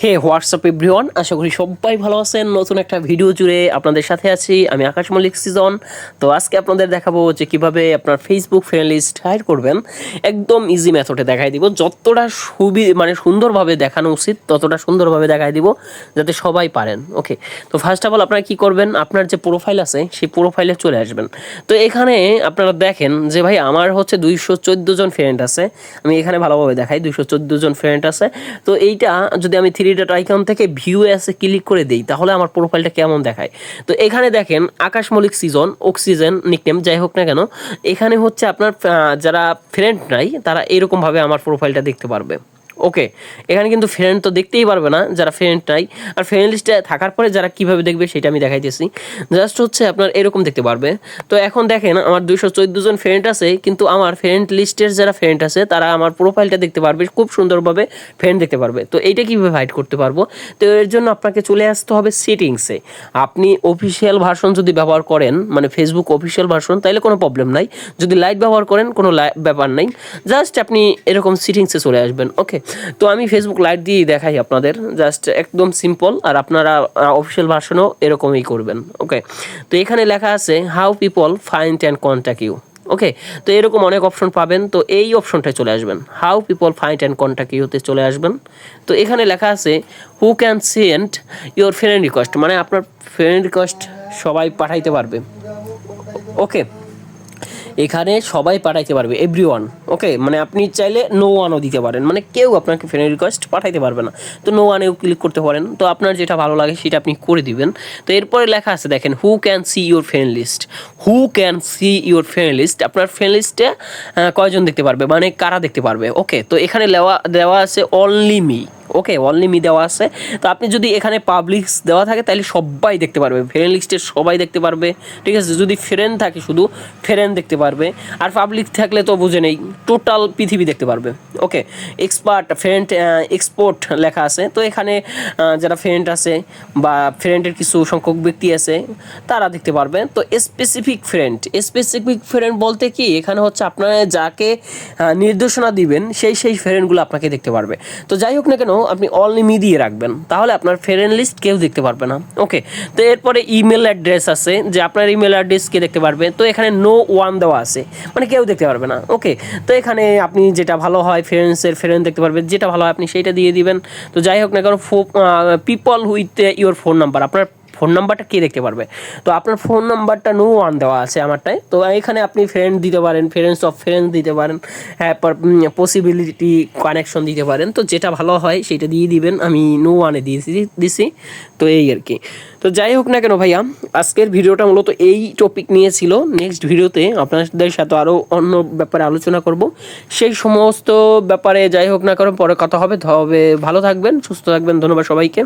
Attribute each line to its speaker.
Speaker 1: হে WhatsApp everyone, আশা করি সবাই ভালো আছেন। নতুন একটা ভিডিও জুড়ে আপনাদের সাথে আছি আমি আকাশ মল্লিক সিজন। তো আজকে আপনাদের দেখাবো যে কিভাবে আপনার ফেসবুক ফ্রেন্ড লিস্ট হাইড করবেন। একদম ইজি মেথডে দেখাই দিব, যতটা সুন্দরভাবে দেখানো উচিত ততটা সুন্দরভাবে দেখাই দিব যাতে সবাই পারেন। ওকে, তো ফার্স্ট অফ অল আপনারা কী করবেন, আপনার যে প্রোফাইল আছে সেই প্রোফাইলে চলে আসবেন। তো এখানে আপনারা দেখেন যে ভাই আমার হচ্ছে 214 জন ফ্রেন্ড আছে। আমি এখানে ভালোভাবে দেখাই 214 জন ফ্রেন্ড আছে। তো এইটা যদি আমি থ্রি ডট আইকন থেকে ভিউ এসে ক্লিক করে দিই তাহলে আমার প্রোফাইলটা কেমন দেখায়। তো এখানে দেখেন আকাশ মল্লিক সিজন, অক্সিজেন নিকনেম যাই হোক না কেন, এখানে হচ্ছে আপনার যারা ফ্রেন্ড নাই তারা এরকমভাবে আমার প্রোফাইলটা দেখতে পারবে। ওকে, এখানে কিন্তু ফ্রেন্ড তো দেখতেই পারবে না যারা ফ্রেন্ড নাই। আর ফ্রেন্ড লিস্টে থাকার পরে যারা কীভাবে দেখবে সেটা আমি দেখাইতেছি। জাস্ট হচ্ছে আপনার এরকম দেখতে পারবে। তো এখন দেখেন আমার 214 জন ফ্রেন্ড আছে, কিন্তু আমার ফ্রেন্ড লিস্টের যারা ফ্রেন্ড আছে তারা আমার প্রোফাইলটা দেখতে পারবে, খুব সুন্দরভাবে ফ্রেন্ড দেখতে পারবে। তো এইটা কীভাবে হাইড করতে পারবো? তো এর জন্য আপনাকে চলে আসতে হবে সেটিংসে। আপনি অফিসিয়াল ভার্সন যদি ব্যবহার করেন, মানে ফেসবুক অফিসিয়াল ভার্সন, তাহলে কোনো প্রবলেম নাই। যদি লাইট ব্যবহার করেন কোনো ব্যাপার নাই, জাস্ট আপনি এরকম সেটিংসে চলে আসবেন। ওকে, তো আমি ফেসবুক লাইট দিয়েই দেখাই আপনাদের, জাস্ট একদম সিম্পল। আর আপনারা অফিসিয়াল ভার্সনও এরকমই করবেন। ওকে, তো এখানে লেখা আছে how people find and contact you. Okay, তো এরকম অনেক অপশন পাবেন। তো এই অপশনটায় চলে আসবেন, how people find and contact ইউতে চলে আসবেন। তো এখানে লেখা আছে who can send your friend request, মানে আপনার ফ্রেন্ড রিকোয়েস্ট সবাই পাঠাইতে পারবে। ওকে, এখানে সবাই পাঠাইতে পারবে, এভরিওয়ান। ওকে, মানে আপনি চাইলে নো ওয়ানও দিতে পারেন, মানে কেউ আপনাকে ফ্রেন্ড রিকোয়েস্ট পাঠাইতে পারবে না। তো নো ওয়ানেও ক্লিক করতে পারেন। তো আপনার যেটা ভালো লাগে সেটা আপনি করে দিবেন। তো এরপরে লেখা আছে দেখেন who can see your friend list. Who can see your friend list, আপনার ফ্রেন্ড লিস্টে কয়জন দেখতে পারবে, মানে কারা দেখতে পারবে। ওকে, তো এখানে দেওয়া আছে অনলি মি। ওকে, অনলি মি দেওয়া আছে। তো আপনি যদি এখানে পাবলিক দেওয়া থাকে তাহলে সবাই দেখতে পারবে, ফ্রেন্ড লিস্টের সবাই দেখতে পারবে। ঠিক আছে, যদি ফ্রেন্ড থাকে শুধু ফ্রেন্ড দেখতে পারবে, আর পাবলিক থাকলে তো বুঝে নেই, টোটাল পৃথিবী দেখতে পারবে। ওকে, এক্সপার্ট ফ্রেন্ড এক্সপোর্ট লেখা আছে। তো এখানে যারা ফ্রেন্ড আছে বা ফ্রেন্ডের কিছু সংখ্যক ব্যক্তি আছে তারা দেখতে পারবে। তো স্পেসিফিক ফ্রেন্ড বলতে কি, এখানে হচ্ছে আপনারা যাকে নির্দেশনা দিবেন সেই ফ্রেন্ডগুলো আপনাকে দেখতে পারবে। তো যাই হোক না কেন, আপনি অনলি মি দিয়ে রাখবেন, তাহলে আপনার ফ্রেন্ড লিস্ট কেউ দেখতে পারবে না। ওকে, তো এরপরে ইমেল অ্যাড্রেস আছে, যে আপনার ইমেল অ্যাড্রেস কে দেখতে পারবে। তো এখানে নো ওয়ান দেওয়া আছে, মানে কেউ দেখতে পারবে না। ওকে, তো এখানে আপনি যেটা ভালো হয় ফ্রেন্ড দেখতে পারবে, যেটা ভালো হয় আপনি সেইটা দিয়ে দিবেন। তো যাই হোক না কেন, people with your phone number, আপনার ফোন নাম্বারটা কে দেখতে পারবে। তো আপনার ফোন নাম্বারটা নো ওয়ান দেওয়া আছে আমারটায়। তো এখানে আপনি ফ্রেন্ড দিতে পারেন, ফ্রেন্ডস অফ ফ্রেন্ড দিতে পারেন, হ্যাঁ পসিবিলিটি কানেকশন দিতে পারেন। তো যেটা ভালো হয় সেটা দিয়ে দিবেন। আমি নো ওয়ানে দিছি। তো এই আর কি। তো যাই হোক না কেন ভাইয়া, আজকের ভিডিওটা মূলত এই টপিক নিয়ে ছিল। নেক্সট ভিডিওতে আপনাদের সাথে আরও অন্য ব্যাপারে আলোচনা করব। সেই সমস্ত ব্যাপারে যাই হোক না কেন পরে কথা হবে। তবে ভালো থাকবেন, সুস্থ থাকবেন। ধন্যবাদ সবাইকে।